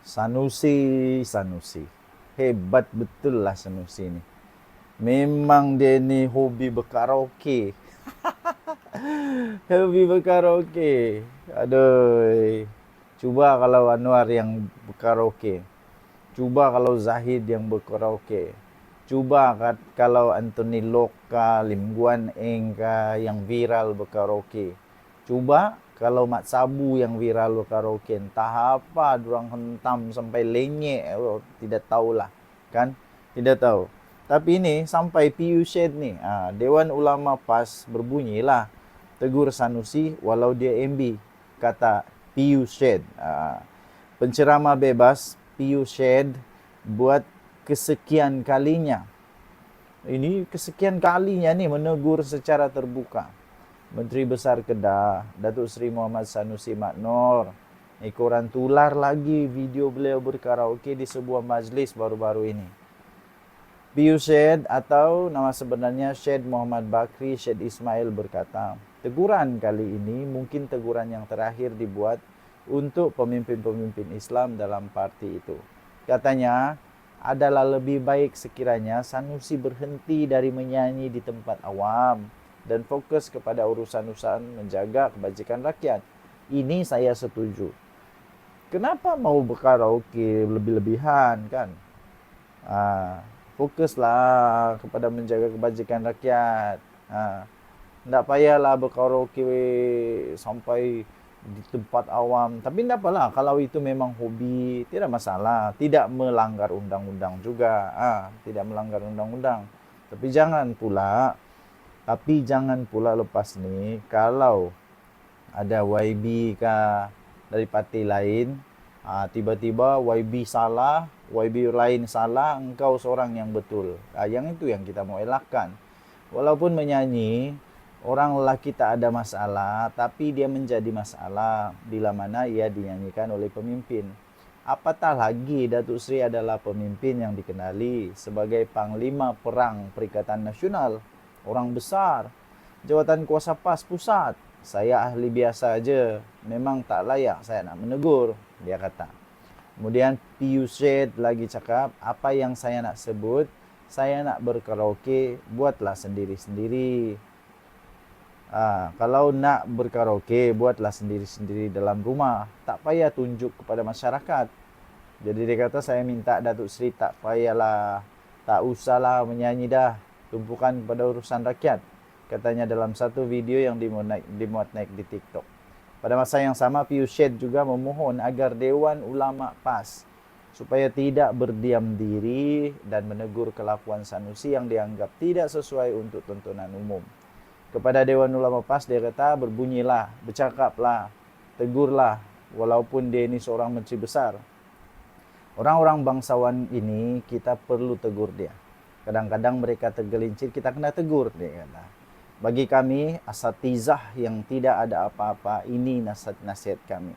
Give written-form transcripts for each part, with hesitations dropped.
Sanusi. Hebat betul lah Sanusi ini. Memang dia ni hobi berkaraoke. Hobi berkaraoke. Aduh. Cuba kalau Anwar yang berkaraoke. Cuba kalau Zahid yang berkaraoke. Cuba kalau Anthony Loka, Lim Guan Eng yang viral berkaraoke. Coba kalau Mat Sabu yang viral berkaraoke. Entah apa durang hentam sampai lenyek. Tidak tahulah. Kan? Tidak tahu. Tapi ini sampai PU Shed nih. Dewan Ulama PAS berbunyilah. Tegur Sanusi walau dia MB. Kata PU Shed. Penceramah bebas PU Shed buat kesekian kalinya. Ini kesekian kalinya nih menegur secara terbuka Menteri Besar Kedah, Datuk Seri Muhammad Sanusi Maknor. Korang tular lagi video beliau berkaraoke di sebuah majlis baru-baru ini. PU Syed atau nama sebenarnya Syed Muhammad Bakri Syed Ismail berkata, teguran kali ini mungkin teguran yang terakhir dibuat untuk pemimpin-pemimpin Islam dalam parti itu. Katanya, adalah lebih baik sekiranya Sanusi berhenti dari menyanyi di tempat awam dan fokus kepada urusan-urusan menjaga kebajikan rakyat. Ini saya setuju. Kenapa mau berkaraoke lebih-lebihan kan? Fokuslah kepada menjaga kebajikan rakyat. Tidak payahlah berkaraoke sampai di tempat awam. Tapi tidak apalah, kalau itu memang hobi, tidak masalah. Tidak melanggar undang-undang juga. Tidak melanggar undang-undang. Tapi jangan pula lepas ni, kalau ada YB kah dari parti lain, tiba-tiba YB salah, YB lain salah, engkau seorang yang betul. Yang itu yang kita mau elakkan. Walaupun menyanyi, orang lelaki tak ada masalah, tapi dia menjadi masalah bila mana ia dinyanyikan oleh pemimpin. Apatah lagi Datuk Seri adalah pemimpin yang dikenali sebagai Panglima Perang Perikatan Nasional, orang besar, jawatan kuasa PAS pusat. Saya ahli biasa aja, memang tak layak saya nak menegur, dia kata. Kemudian PU Syed lagi cakap, apa yang saya nak sebut, saya nak berkaraoke, buatlah sendiri-sendiri. Kalau nak berkaraoke, buatlah sendiri-sendiri dalam rumah. Tak payah tunjuk kepada masyarakat. Jadi dia kata, saya minta Datuk Seri tak payahlah, tak usahlah menyanyi dah. Tumpukan kepada urusan rakyat. Katanya dalam satu video yang dimuat naik di TikTok. Pada masa yang sama, PU Syed juga memohon agar Dewan Ulama PAS supaya tidak berdiam diri dan menegur kelakuan Sanusi yang dianggap tidak sesuai untuk tontonan umum. Kepada Dewan Ulama PAS, dia kata, berbunyilah, bercakaplah, tegurlah, walaupun dia ini seorang menteri besar. Orang-orang bangsawan ini kita perlu tegur dia. Kadang-kadang mereka tergelincir, kita kena tegur, dia kata. Bagi kami, asatizah yang tidak ada apa-apa, ini nasihat kami.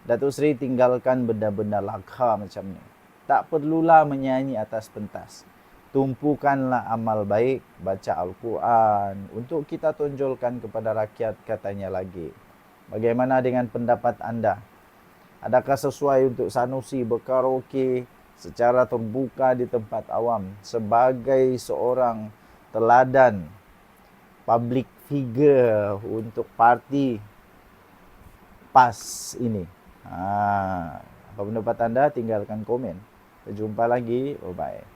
Datuk Seri tinggalkan benda-benda lagha macam ni. Tak perlulah menyanyi atas pentas. Tumpukanlah amal baik, baca Al-Quran untuk kita tonjolkan kepada rakyat, katanya lagi. Bagaimana dengan pendapat anda? Adakah sesuai untuk Sanusi berkaraoke secara terbuka di tempat awam sebagai seorang teladan public figure untuk parti PAS ini? Apa pendapat anda? Tinggalkan komen. Jumpa lagi. Bye-bye.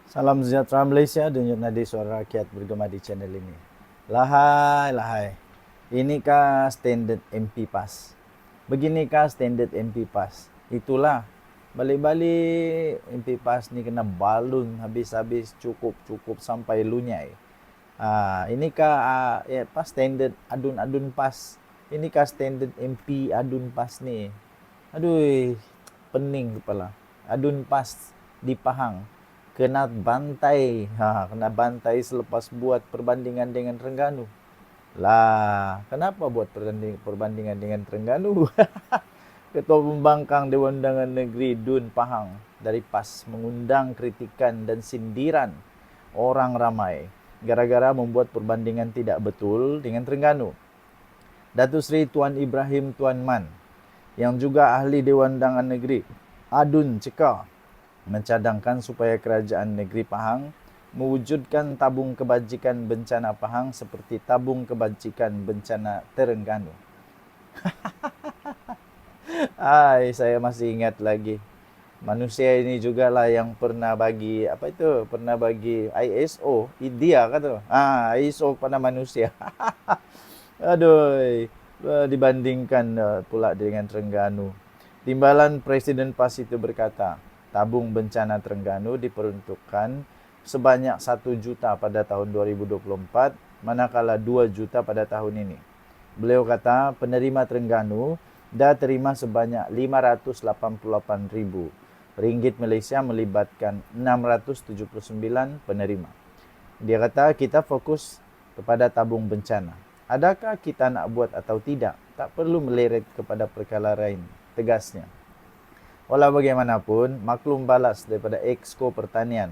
Salam sejahtera Malaysia, denyut nadi suara rakyat bergema di channel ini. Lahai. Inikah standard MP PAS? Beginikah standard MP PAS? Itulah. Balik-balik MP PAS ni kena balun habis-habis, cukup sampai lunyai. Inikah standard adun-adun PAS? Inikah standard MP adun PAS ni? Aduh, pening kepala. Adun PAS di Pahang kena bantai, kena bantai selepas buat perbandingan dengan Terengganu. Lah, kenapa buat perbandingan dengan Terengganu? Ketua Pembangkang Dewan Undangan Negeri Dun Pahang dari PAS mengundang kritikan dan sindiran orang ramai gara-gara membuat perbandingan tidak betul dengan Terengganu. Datuk Seri Tuan Ibrahim Tuan Man yang juga ahli Dewan Undangan Negeri, Adun Ceka, mencadangkan supaya kerajaan negeri Pahang mewujudkan tabung kebajikan bencana Pahang seperti tabung kebajikan bencana Terengganu. Saya masih ingat lagi. Manusia ini juga lah yang pernah bagi pernah bagi ISO, dia kata. ISO pada manusia. Aduh, dibandingkan pula dengan Terengganu. Timbalan Presiden PAS itu berkata, tabung bencana Terengganu diperuntukkan sebanyak 1 juta pada tahun 2024, manakala 2 juta pada tahun ini. Beliau kata, penerima Terengganu dah terima sebanyak 588,000 ringgit Malaysia melibatkan 679 penerima. Dia kata, kita fokus kepada tabung bencana. Adakah kita nak buat atau tidak? Tak perlu meleret kepada perkara lain, tegasnya. Walau bagaimanapun, maklum balas daripada Exco Pertanian,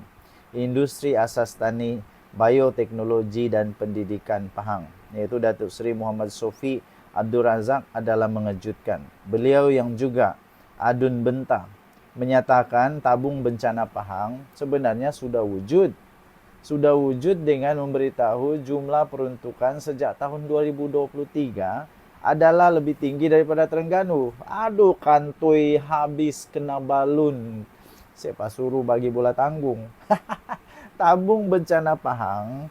Industri Asas Tani, Bioteknologi dan Pendidikan Pahang, iaitu Datuk Seri Muhammad Sofi Abdul Razak adalah mengejutkan. Beliau yang juga Adun Benta menyatakan tabung bencana Pahang sebenarnya sudah wujud. Sudah wujud dengan memberitahu jumlah peruntukan sejak tahun 2023 adalah lebih tinggi daripada Terengganu. Aduh, kantoi habis kena balun. Siapa suruh bagi bola tanggung. Tabung bencana Pahang,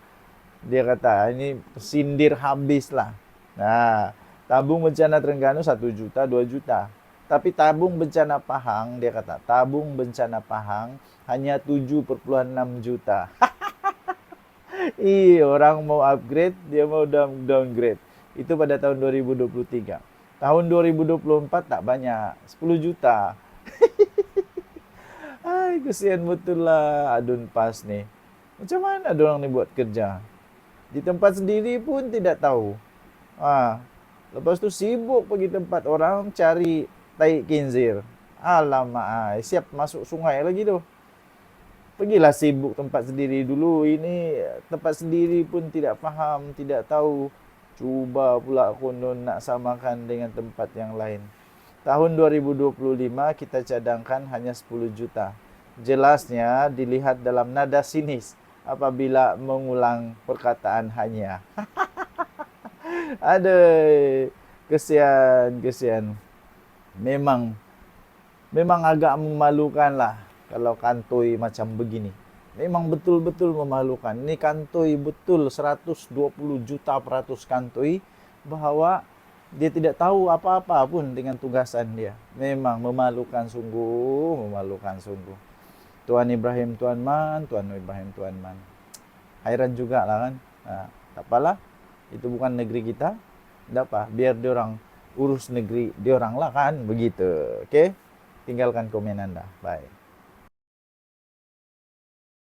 dia kata ini sindir habis lah. Nah, tabung bencana Terengganu 1 juta, 2 juta. Tapi tabung bencana Pahang, dia kata, tabung bencana Pahang hanya 7,6 juta. Orang mau upgrade, dia mau downgrade. Itu pada tahun 2023. Tahun 2024 tak banyak, 10 juta. Kesian betul lah Adun PAS nih. Macam mana dorang ni buat kerja? Di tempat sendiri pun tidak tahu. Lepas tu sibuk pergi tempat orang cari tai kinzir. Alamak, siap masuk sungai lagi tu. Pergilah sibuk tempat sendiri dulu. Ini tempat sendiri pun tidak faham, tidak tahu. Cuba pula konon nak samakan dengan tempat yang lain. Tahun 2025 kita cadangkan hanya 10 juta. Jelasnya dilihat dalam nada sinis apabila mengulang perkataan hanya. Aduh, kesian. Memang agak memalukan lah kalau kantoi macam begini. Memang betul-betul memalukan. Ini kantoi betul 120 juta peratus kantoi bahawa dia tidak tahu apa-apa pun dengan tugasan dia. Memang memalukan sungguh, memalukan sungguh. Tuan Ibrahim Tuan Man. Hairan juga lah kan. Tak apalah. Itu bukan negeri kita. Tak apa, biar diorang urus negeri diorang lah kan. Begitu. Okey? Tinggalkan komen anda. Bye.